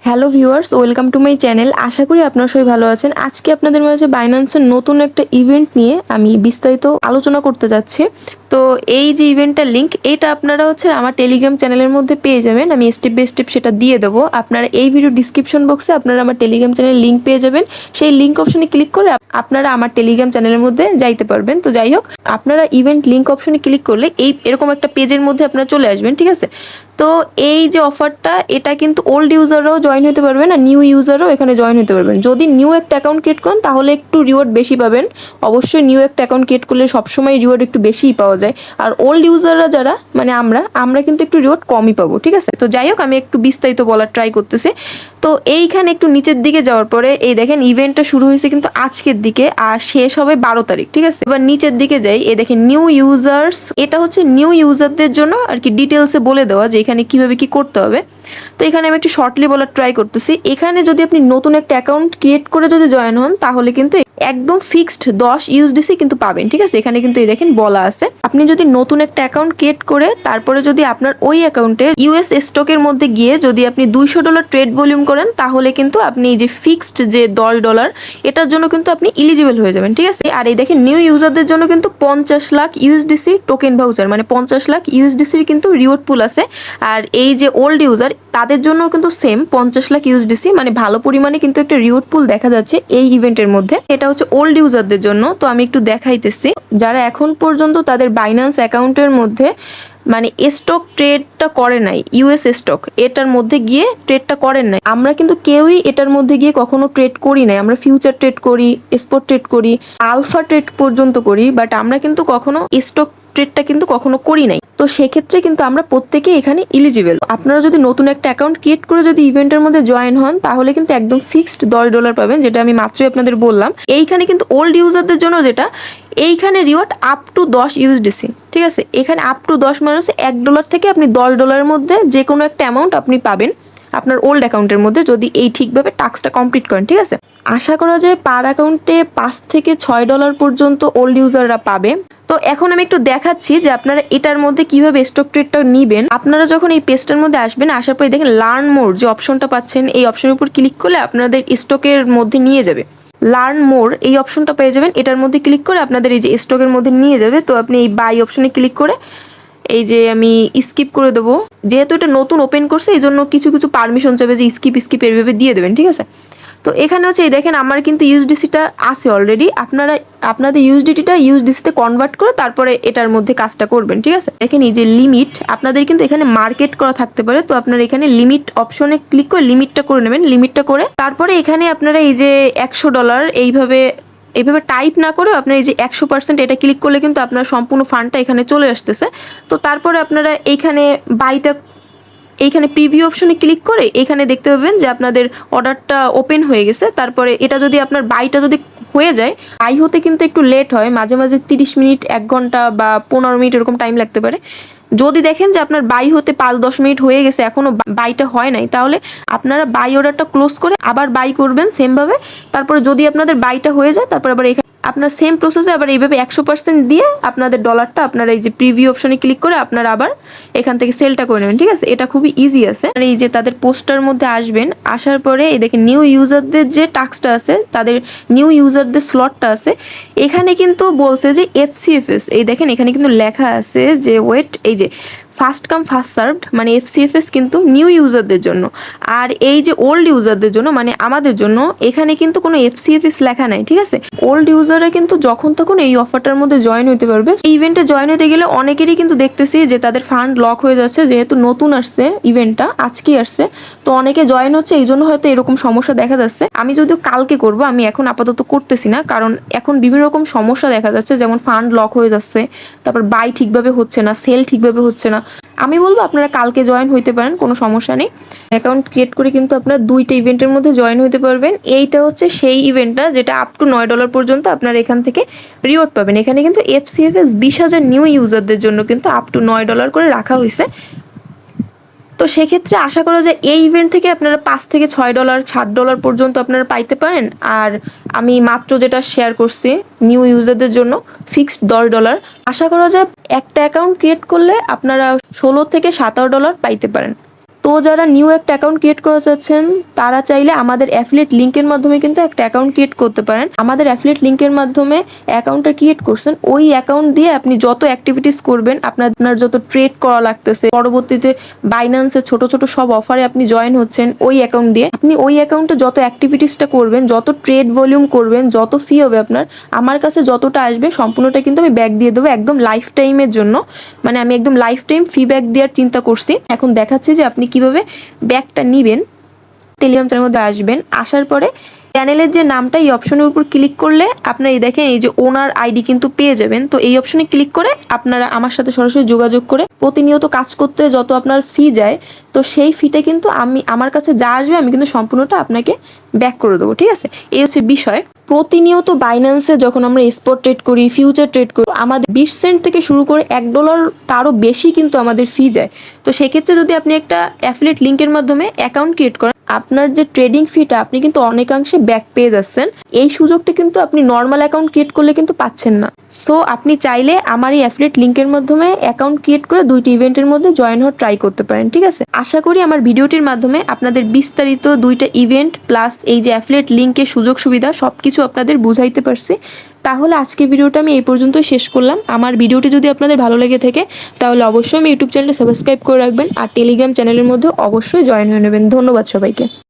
Hello viewers, welcome to my channel. আশা করি আপনারা সবাই ভালো আছেন। আজকে আপনাদের মাঝে বাইন্যান্সের নতুন একটা ইভেন্ট নিয়ে আমি বিস্তারিত আলোচনা করতে যাচ্ছি। তো এই যে ইভেন্টটার লিঙ্ক, এটা আপনারা আমার টেলিগ্রাম চ্যানেলের মধ্যে পেয়ে যাবেন। আমি স্টেপ বাই স্টেপ সেটা দিয়ে দেবো। আপনারা এই ভিডিও ডিসক্রিপশন বক্সে আপনারা আমার টেলিগ্রাম চ্যানেলের লিঙ্ক পেয়ে যাবেন। সেই লিঙ্ক অপশনে ক্লিক করে আপনারা আমার টেলিগ্রাম চ্যানেলের মধ্যে যাইতে পারবেন। তো যাই হোক, আপনারা ইভেন্ট লিঙ্ক অপশনে ক্লিক করলে এরকম একটা পেজের মধ্যে আপনারা চলে আসবেন, ঠিক আছে? তো এই যে অফারটা, এটা কিন্তু ওল্ড ইউজাররাও জয়েন হতে পারবেন আর নিউ ইউজারও এখানে জয়েন হতে পারবেন। যদি নিউ একটা অ্যাকাউন্ট ক্রিয়েট করেন তাহলে একটু রিওয়ার্ড বেশি পাবেন। অবশ্যই নিউ একটা অ্যাকাউন্ট ক্রিয়েট করলে সবসময় রিওয়ার্ড একটু বেশিই পাওয়া যায়। আর ওল্ড ইউজাররা যারা আমরা কিন্তু একটু রিওয়ার্ড কমই পাবো, ঠিক আছে? তো যাই হোক, আমি একটু বিস্তারিত বলার ট্রাই করতেছি। তো এইখানে একটু নিচের দিকে যাওয়ার পরে এই দেখেন ইভেন্টটা শুরু হয়েছে কিন্তু আজকের দিকে আর শেষ হবে 12 তারিখ, ঠিক আছে? এবার নিচের দিকে যাই, এই দেখেন নিউ ইউজার্স। এটা হচ্ছে নিউ ইউজারদের জন্য আর কি ডিটেলসে বলে দেওয়া যে এখানে কিভাবে কি করতে হবে। তো এখানে আমি একটু শর্টলি বলার ট্রাই করতেছি। এখানে যদি আপনি নতুন একটা অ্যাকাউন্ট ক্রিয়েট করে যদি জয়েন হন তাহলে কিন্তু একদম ফিক্সড 10 ইউএসডিসি কিন্তু পাবেন, ঠিক আছে? এখানে কিন্তু এই দেখেন বলা আছে, আপনি যদি নতুন একটা অ্যাকাউন্ট ক্রিয়েট করে তারপরে যদি আপনার ওই অ্যাকাউন্টে ইউএস স্টকের মধ্যে গিয়ে যদি আপনি $200 ট্রেড ভলিউম করেন তাহলে কিন্তু আপনি এই যে ফিক্সড যে $10 এটার জন্য কিন্তু আপনি ইলিজিবল হয়ে যাবেন, ঠিক আছে? আর এই দেখেন নিউ ইউজারদের জন্য কিন্তু 50 লাখ ইউএসডিসি টোকেন ভাউচার, মানে 50 লাখ ইউএসডিসির কিন্তু রিওয়ার্ড পুল আছে। আর এই যে ওল্ড ইউজার তাদের জন্য কিন্তু সেম 50 লাখ ইউএসডিসি, মানে ভালো পরিমাণে কিন্তু একটা রিওয়ার্ড পুল দেখা যাচ্ছে এই ইভেন্টের মধ্যে। এটা হচ্ছে ওল্ড ইউজারদের জন্য। তো আমি একটু দেখাইতেছি, যারা এখন পর্যন্ত তাদের বাইন্যান্স অ্যাকাউন্টের মধ্যে মানে স্টক ট্রেডটা করে নাই, ইউএস স্টক এটার মধ্যে গিয়ে ট্রেডটা করেন নাই। আমরা কিন্তু কেউই এটার মধ্যে গিয়ে কখনো ট্রেড করি নাই। আমরা ফিউচার ট্রেড করি, স্পট ট্রেড করি, আলফা ট্রেড পর্যন্ত করি, বাট আমরা কিন্তু কখনো স্টক ট্রেডটা কিন্তু কখনো করি নাই। তো সেক্ষেত্রে কিন্তু আমরা প্রত্যেকে এখানে ইলিজিবল। আপনারা যদি নতুন একটা অ্যাকাউন্ট ক্রিয়েট করে যদি ইভেন্টের মধ্যে জয়েন হন তাহলে কিন্তু একদম ফিক্সড $10 পাবেন, যেটা আমি মাত্রই আপনাদের বললাম। এইখানে কিন্তু ওল্ড ইউজারদের জন্য যেটা, এইখানে রিওয়ার্ড আপ টু 10 ইউএসডিসি, ঠিক আছে? এখানে আপ টু 10 মানে হচ্ছে $1 থেকে আপনি $10 মধ্যে যে কোনো একটা অ্যামাউন্ট আপনি পাবেন আপনার ওল্ড অ্যাকাউন্টের মধ্যে যদি এই ঠিকভাবে টাস্কটা কমপ্লিট করেন, ঠিক আছে? আশা করা যায় পার অ্যাকাউন্টে $5 থেকে $6 পর্যন্ত ওল্ড ইউজাররা পাবে। তো এখন আমি একটু দেখাচ্ছি যে আপনারা এটার মধ্যে কিভাবে স্টক ট্রেডটা নেবেন। আপনারা যখন এই পেজটার মধ্যে আসবেন, আসার পরে দেখেন লার্ন মোর যে অপশনটা পাচ্ছেন, এই অপশনের উপর ক্লিক করলে আপনাদের স্টকের মধ্যে নিয়ে যাবে। লার্ন মোর এই অপশনটা পেয়ে যাবেন, এটার মধ্যে ক্লিক করে আপনাদের এই যে স্টকের মধ্যে নিয়ে যাবে। তো আপনি এই বাই অপশনে ক্লিক করে এই যে আমি স্কিপ করে দেবো, যেহেতু এটা নতুন ওপেন করছে এই জন্য কিছু কিছু পারমিশন চাইবে যে স্কিপ এইভাবে দিয়ে দেবেন, ঠিক আছে? তো এখানে হচ্ছে এই দেখেন আমার কিন্তু ইউএসডিসিটা আছে অলরেডি। আপনারা আপনাদের ইউএসডিসিতে কনভার্ট করে তারপরে এটার মধ্যে কাজটা করবেন, ঠিক আছে? দেখেন এই যে লিমিট, আপনাদের কিন্তু এখানে মার্কেট করা থাকতে পারে। তো আপনারা এখানে লিমিট অপশনে ক্লিক করে লিমিটটা করে নেবেন। লিমিটটা করে তারপরে এখানে আপনারা এই যে $100 এইভাবে টাইপ না করে আপনার এই যে 100% এটা ক্লিক করলে কিন্তু আপনার সম্পূর্ণ ফান্ডটা এখানে চলে আসতেছে। তো তারপরে আপনারা এইখানে প্রিভিউ অপশনে ক্লিক করে এখানে দেখতে পাবেন যে আপনাদের অর্ডারটা ওপেন হয়ে গেছে। তারপরে এটা যদি আপনার বাইটা যদি হয়ে যায়, বাই হতে কিন্তু একটু লেট হয়, মাঝে মাঝে 30 মিনিট, 1 ঘন্টা বা 15 মিনিট এরকম টাইম লাগতে পারে। যদি দেখেন যে আপনার বাই হতে 5-10 মিনিট হয়ে গেছে এখনো বাইটা হয় নাই, তাহলে আপনারা বাই অর্ডারটা ক্লোজ করে আবার বাই করবেন সেমভাবে। তারপরে যদি আপনাদের বাইটা হয়ে যায় তারপর আবার এখানে আপনার সেম প্রসেসে আবার এইভাবে 100% দিয়ে আপনাদের ডলারটা আপনারা এই যে প্রিভিউ অপশনে ক্লিক করে আপনারা আবার এখান থেকে সেলটা করে নেবেন, ঠিক আছে? এটা খুবই ইজি আছে। এই যে তাদের পোস্টার মধ্যে আসবেন, আসার পরে এই দেখেন নিউ ইউজারদের যে টাস্কটা আছে, তাদের নিউ ইউজারদের স্লটটা আছে। এখানে কিন্তু বলছে যে এফসিএফএস, এই দেখেন এখানে কিন্তু লেখা আছে যে ওয়েট, এই যে ফার্স্ট কাম ফার্স্ট সার্ভড, মানে এফসিএফএস কিন্তু নিউ ইউজারদের জন্য। আর এই যে ওল্ড ইউজারদের জন্য মানে আমাদের জন্য এখানে কিন্তু কোনো এফসিএফএস লেখা নাই, ঠিক আছে? ওল্ড ইউজাররা কিন্তু যখন তখন এই অফারটার মধ্যে জয়েন হতে পারবে। এই ইভেন্টে জয়েন হতে গেলে অনেকেরই কিন্তু দেখতেছি যে তাদের ফান্ড লক হয়ে যাচ্ছে, যেহেতু নতুন আসছে ইভেন্টটা, আজকেই আসছে। তো অনেকে জয়েন হচ্ছে, এই জন্য হয়তো এরকম সমস্যা দেখা যাচ্ছে। আমি যদিও কালকে করব, আমি এখন আপাতত করতেছি না, কারণ এখন বিভিন্ন রকম সমস্যা দেখা যাচ্ছে, যেমন ফান্ড লক হয়ে যাচ্ছে, তারপর বাই ঠিকভাবে হচ্ছে না, সেল ঠিকভাবে হচ্ছে না। আমি বলবো আপনারা কালকে জয়েন হইতে পারেন, কোনো সমস্যা নেই। অ্যাকাউন্ট ক্রিয়েট করে কিন্তু আপনারা 2টা ইভেন্টের মধ্যে জয়েন হতে পারবেন। এইটা হচ্ছে সেই ইভেন্টটা যেটা আপ টু $9 পর্যন্ত আপনারা এখান থেকে রিওয়ার্ড পাবেন। এখানে কিন্তু এফসিএফএস 20,000 নিউ ইউজারদের জন্য কিন্তু আপ টু $9 করে রাখা হয়েছে। তো সেক্ষেত্রে আশা করা যায় এই ইভেন্ট থেকে আপনারা $5 থেকে $6, $7 পর্যন্ত আপনারা পাইতে পারেন। আর আমি মাত্র যেটা শেয়ার করছি নিউ ইউজারদের জন্য ফিক্সড $10, আশা করা যায় একটা অ্যাকাউন্ট ক্রিয়েট করলে আপনারা $16 থেকে $17 পাইতে পারেন। তো যারা নিউ একটা অ্যাকাউন্ট ক্রিয়েট করতে চাচ্ছেন তারা চাইলে আমাদের অ্যাফিলিয়েট লিঙ্কের মাধ্যমে কিন্তু একটা অ্যাকাউন্ট ক্রিয়েট করতে পারেন। আমাদের অ্যাফিলিয়েট লিঙ্কের মাধ্যমে অ্যাকাউন্টটা ক্রিয়েট করছেন, ওই অ্যাকাউন্ট দিয়ে আপনি যত অ্যাক্টিভিটিস করবেন, আপনার যত ট্রেড করা লাগতেছে, পরবর্তীতে বাইন্যান্সে ছোট ছোট সব অফারে আপনি জয়েন হচ্ছেন ওই অ্যাকাউন্ট দিয়ে, আপনি ওই অ্যাকাউন্টে যত অ্যাক্টিভিটিসটা করবেন, যত ট্রেড ভলিউম করবেন, যত ফি হবে আপনার, আমার কাছে যতটা আসবে সম্পূর্ণটা কিন্তু আমি ব্যাক দিয়ে দেবো একদম লাইফ টাইমের জন্য। মানে আমি একদম লাইফ টাইম ফি ব্যাক দেওয়ার চিন্তা করছি। এখন দেখাচ্ছি যে আপনি কিভাবে ব্যাকটা নেবেন। টেলিগ্রাম চ্যানেলের মধ্যে আসবেন, আসার পরে চ্যানেলের যে নামটা এই অপশনের উপর ক্লিক করলে আপনার এই দেখেন এই যে ওনার আইডি কিন্তু পেয়ে যাবেন। তো এই অপশনে ক্লিক করে আপনারা আমার সাথে সরাসরি যোগাযোগ করে প্রতিনিয়ত কাজ করতে যত আপনার ফি যায়, তো সেই ফিটা কিন্তু আমার কাছে যা আসবে আমি কিন্তু সম্পূর্ণটা আপনাকে ব্যাক করে দেবো, ঠিক আছে? এই হচ্ছে বিষয়। প্রতিনিয়ত বাইন্যান্সে যখন আমরা স্পট ট্রেড করি, ফিউচার ট্রেড করি, আমাদের 20 সেন্ট থেকে শুরু করে $1 তারও বেশি কিন্তু আমাদের ফি যায়। তো সেক্ষেত্রে যদি আপনি একটা অ্যাফিলিয়েট লিঙ্কের মাধ্যমে অ্যাকাউন্ট ক্রিয়েট করেন, আপনার যে ট্রেডিং ফিটা আপনি কিন্তু অনেকাংশে ব্যাক পেয়ে যাচ্ছেন। এই সুযোগটা কিন্তু আপনি নর্মাল অ্যাকাউন্ট ক্রিয়েট করলে কিন্তু পাচ্ছেন না। সো আপনি চাইলে আমার এই অ্যাফিলিয়েট লিঙ্কের মাধ্যমে অ্যাকাউন্ট ক্রিয়েট করে 2টি ইভেন্টের মধ্যে জয়েন হওয়ার ট্রাই করতে পারেন, ঠিক আছে? আশা করি আমার ভিডিওটির মাধ্যমে আপনাদের বিস্তারিত 2টা ইভেন্ট প্লাস এই যে অ্যাফিলিয়েট লিঙ্কের সুযোগ সুবিধা সব কিছু আপনাদের বুঝাইতে পারছি। তাহলে আজকে ভিডিওটা আমি এই পর্যন্তই শেষ করলাম। আমার ভিডিওটি যদি আপনাদের ভালো লেগে থাকে তাহলে অবশ্যই আমি ইউটিউব চ্যানেলটা সাবস্ক্রাইব করে রাখবেন আর টেলিগ্রাম চ্যানেলের মধ্যে অবশ্যই জয়েন হয়ে নেবেন। ধন্যবাদ সবাইকে।